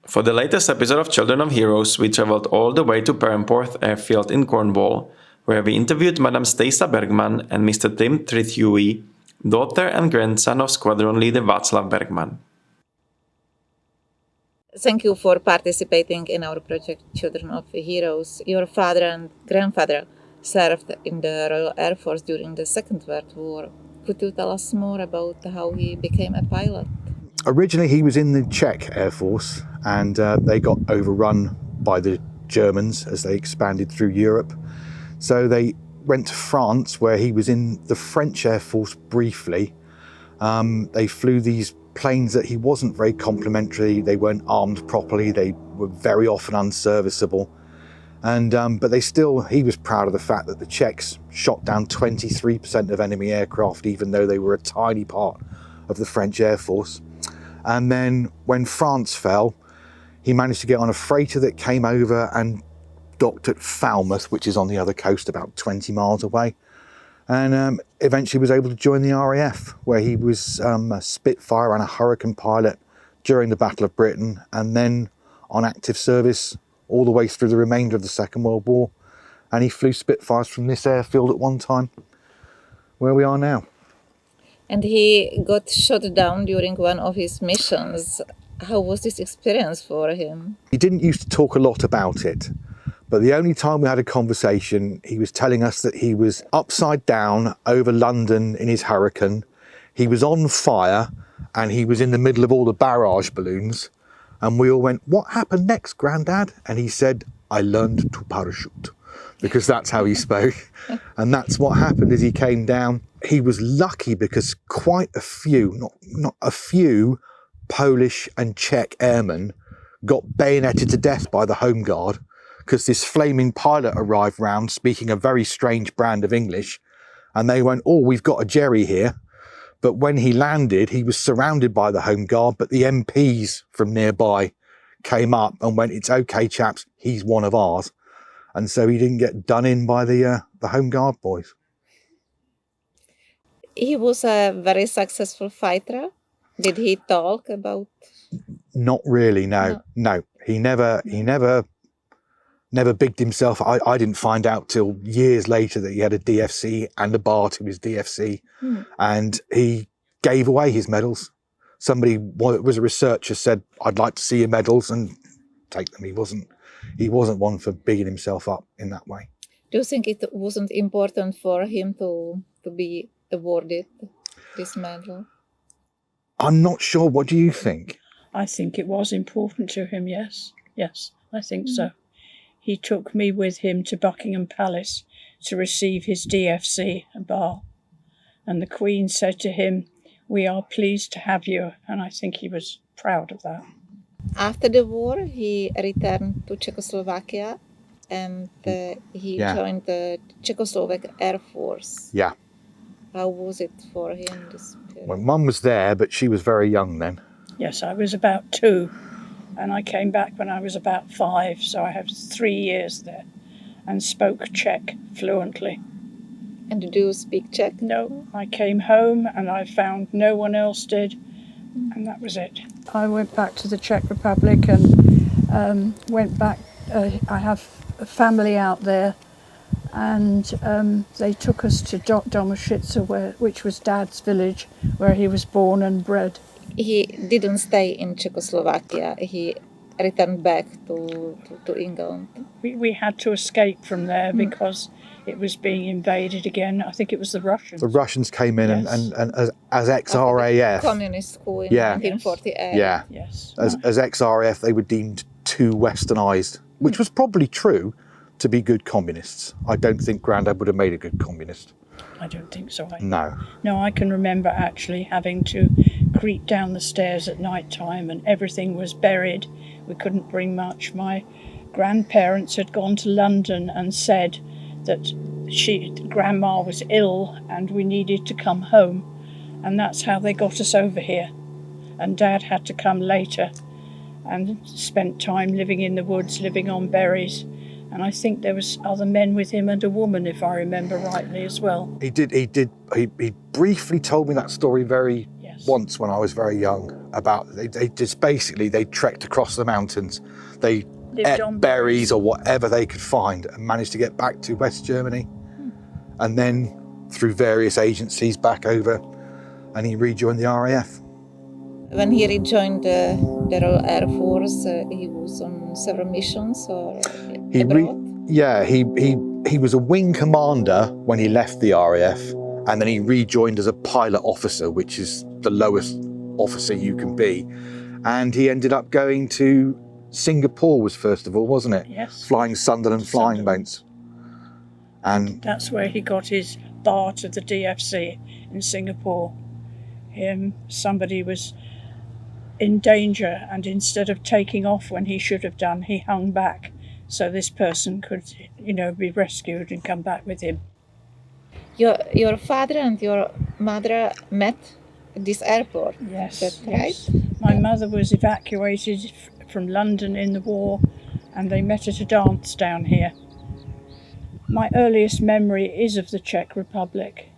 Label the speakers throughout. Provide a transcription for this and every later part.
Speaker 1: For the latest episode of Children of Heroes, we traveled all the way to Perranporth Airfield in Cornwall, where we interviewed Madame Stasa Bergman and Mr. Tim Trethewey, daughter and grandson of Squadron Leader Václav Bergman.
Speaker 2: Thank you for participating in our project Children of Heroes. Your father and grandfather served in the Royal Air Force during the Second World War. Could you tell us more about how he became a pilot?
Speaker 3: Originally he was in the Czech Air Force and they got overrun by the Germans as they expanded through Europe. So they went to France, where he was in the French Air Force briefly. They flew these planes that he wasn't very complimentary, they weren't armed properly, they were very often unserviceable. And but he was proud of the fact that the Czechs shot down 23% of enemy aircraft, even though they were a tiny part of the French Air Force. And then when France fell, he managed to get on a freighter that came over and docked at Falmouth, which is on the other coast about 20 miles away. And eventually was able to join the RAF, where he was a Spitfire and a Hurricane pilot during the Battle of Britain, and then on active service all the way through the remainder of the Second World War. And he flew Spitfires from this airfield at one time, where we are now.
Speaker 2: And he got shot down during one of his missions. How was this experience for him?
Speaker 3: He didn't used to talk a lot about it, but the only time we had a conversation, he was telling us that he was upside down over London in his Hurricane. He was on fire and he was in the middle of all the barrage balloons. And we all went, "What happened next, Grandad?" And he said, "I learned to parachute," because that's how he spoke. And that's what happened as he came down. He was lucky because quite a few, not a few, Polish and Czech airmen got bayoneted to death by the Home Guard, because this flaming pilot arrived round speaking a very strange brand of English, and they went, "Oh, we've got a Jerry here." But when he landed, he was surrounded by the Home Guard, but the MPs from nearby came up and went, "It's okay, chaps, he's one of ours." And so he didn't get done in by the Home Guard boys.
Speaker 2: He was a very successful fighter. Did he talk about?
Speaker 3: Not really, no. He never bigged himself. I didn't find out till years later that he had a DFC and a bar to his DFC, and he gave away his medals. Somebody was a researcher said, "I'd like to see your medals," and take them. He wasn't one for bigging himself up in that way.
Speaker 2: Do you think it wasn't important for him to be awarded this medal?
Speaker 3: I'm not sure. What do you think?
Speaker 4: I think it was important to him, yes. Yes, I think so. He took me with him to Buckingham Palace to receive his DFC bar. And the Queen said to him, "We are pleased to have you." And I think he was proud of that.
Speaker 2: After the war, he returned to Czechoslovakia and he joined the Czechoslovak Air Force.
Speaker 3: Yeah.
Speaker 2: How was it for him?
Speaker 3: Well, Mum was there, but she was very young then.
Speaker 4: Yes, I was about 2, and I came back when I was about 5, so I have 3 years there, and spoke Czech fluently.
Speaker 2: And did you speak Czech?
Speaker 4: No, I came home and I found no one else did, and that was it. I went back to the Czech Republic and went back. I have a family out there, and they took us to Domoshice, which was Dad's village, where he was born and bred.
Speaker 2: He didn't stay in Czechoslovakia. He returned back to England.
Speaker 4: We had to escape from there because it was being invaded again. I think it was the Russians.
Speaker 3: The Russians came in and as ex-RAF.
Speaker 2: Communist school in 1948.
Speaker 3: Yeah.
Speaker 4: Yes.
Speaker 3: As ex-RAF, they were deemed too westernised, which was probably true, to be good communists. I don't think Grandad would have made a good communist.
Speaker 4: I don't think so.
Speaker 3: No.
Speaker 4: No, I can remember actually having to creep down the stairs at night time and everything was buried. We couldn't bring much. My grandparents had gone to London and said that Grandma was ill and we needed to come home. And that's how they got us over here. And Dad had to come later and spent time living in the woods, living on berries. And I think there was other men with him and a woman, if I remember rightly, as well.
Speaker 3: He briefly told me that story once when I was very young about they just basically they trekked across the mountains. They ate berries or whatever they could find and managed to get back to West Germany. And then through various agencies back over, and he rejoined the RAF.
Speaker 2: When he rejoined the Royal Air Force, he was on several missions or abroad?
Speaker 3: He was a wing commander when he left the RAF, and then he rejoined as a pilot officer, which is the lowest officer you can be. And he ended up going to Singapore was first of all, wasn't it?
Speaker 4: Yes.
Speaker 3: Flying Sunderland flying boats. And
Speaker 4: that's where he got his bar to the DFC in Singapore. Somebody was in danger, and instead of taking off when he should have done, he hung back so this person could, be rescued and come back with him.
Speaker 2: Your father and your mother met at this airport.
Speaker 4: Yes.
Speaker 2: That's right.
Speaker 4: My mother was evacuated from London in the war, and they met at a dance down here. My earliest memory is of the Czech Republic,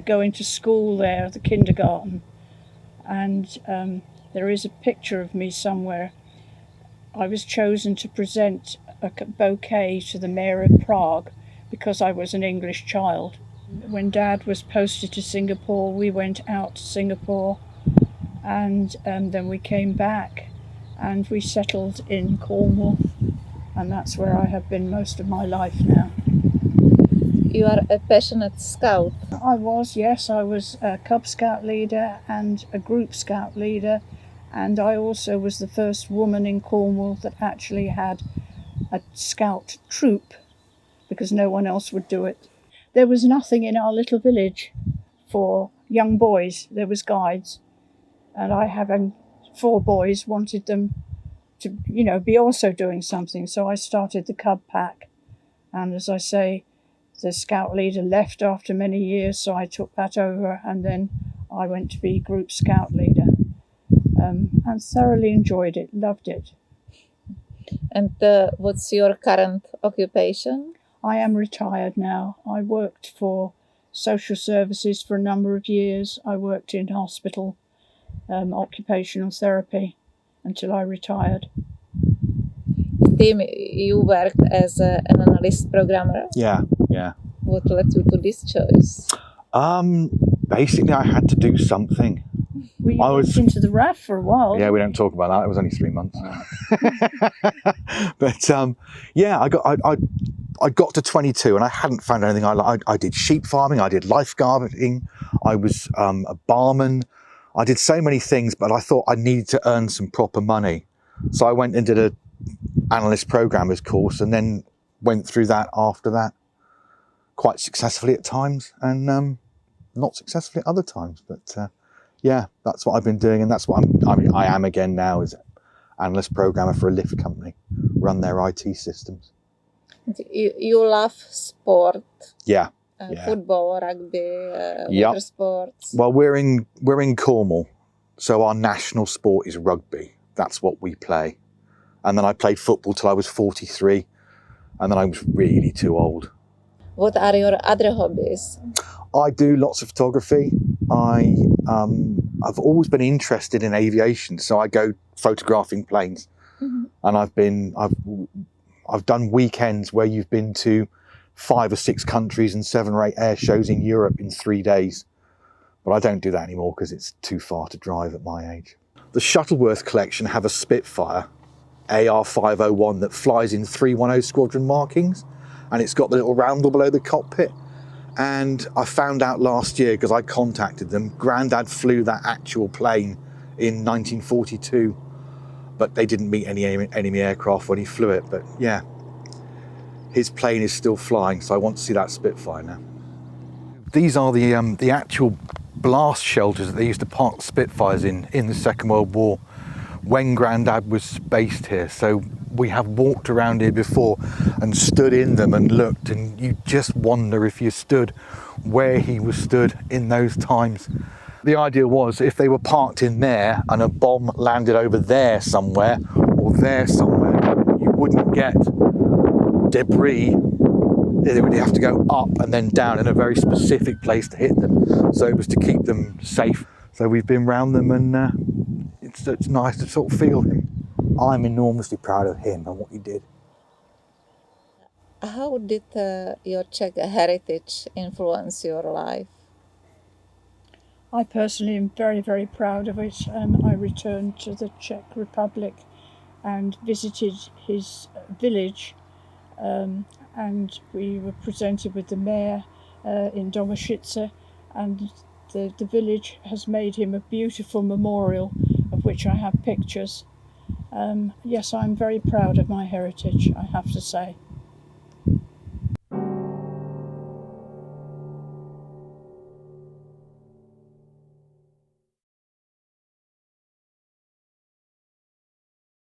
Speaker 4: going to school there, the kindergarten, and there is a picture of me somewhere. I was chosen to present a bouquet to the Mayor of Prague because I was an English child. When Dad was posted to Singapore, we went out to Singapore, and then we came back and we settled in Cornwall, and that's where I have been most of my life now.
Speaker 2: You are a passionate scout.
Speaker 4: I was, yes. I was a Cub Scout leader and a group scout leader, and I also was the first woman in Cornwall that actually had a scout troop, because no one else would do it. There was nothing in our little village for young boys. There was guides, and I, having 4 boys, wanted them to, be also doing something. So I started the Cub Pack, and as I say, the scout leader left after many years, so I took that over, and then I went to be group scout leader, and thoroughly enjoyed it, loved it.
Speaker 2: And what's your current occupation?
Speaker 4: I am retired now. I worked for social services for a number of years. I worked in hospital, occupational therapy, until I retired.
Speaker 2: Tim, you worked as an analyst programmer.
Speaker 3: Yeah.
Speaker 2: What led you to this choice?
Speaker 3: Basically, I had to do something.
Speaker 4: We went into the RAF for a while.
Speaker 3: Yeah, we don't talk about that. It was only 3 months. But I got to 22 and I hadn't found anything I liked. I did sheep farming, I did lifeguarding, I was a barman. I did so many things, but I thought I needed to earn some proper money. So I went and did an analyst programmer's course, and then went through that after that, quite successfully at times, and not successfully at other times. But that's what I've been doing, and that's what I am again now, is analyst programmer for a lift company, run their IT systems.
Speaker 2: You love sport?
Speaker 3: Yeah.
Speaker 2: Football, rugby, water sports?
Speaker 3: Well, we're in Cornwall, so our national sport is rugby. That's what we play. And then I played football till I was 43, and then I was really too old.
Speaker 2: What are your other hobbies?
Speaker 3: I do lots of photography. I've always been interested in aviation, so I go photographing planes. Mm-hmm. And I've done weekends where you've been to 5 or 6 countries and 7 or 8 air shows in Europe in 3 days. But I don't do that anymore because it's too far to drive at my age. The Shuttleworth collection have a Spitfire AR501 that flies in 310 squadron markings, and it's got the little roundel below the cockpit. And I found out last year, because I contacted them, Grandad flew that actual plane in 1942 but they didn't meet any enemy aircraft when he flew it. But yeah, his plane is still flying, so I want to see that Spitfire now. These are the actual blast shelters that they used to park Spitfires in the Second World War when Grandad was based here. So we have walked around here before and stood in them and looked, and you just wonder if you stood where he was stood in those times. The idea was if they were parked in there and a bomb landed over there somewhere or there somewhere, you wouldn't get debris. They would have to go up and then down in a very specific place to hit them. So it was to keep them safe. So we've been round them, and it's nice to sort of feel him. I'm enormously proud of him and what he did.
Speaker 2: How did your Czech heritage influence your life?
Speaker 4: I personally am very, very proud of it. I returned to the Czech Republic and visited his village, and we were presented with the mayor in Domažlice, and the village has made him a beautiful memorial of which I have pictures. Yes, I'm very proud of my heritage, I have to say.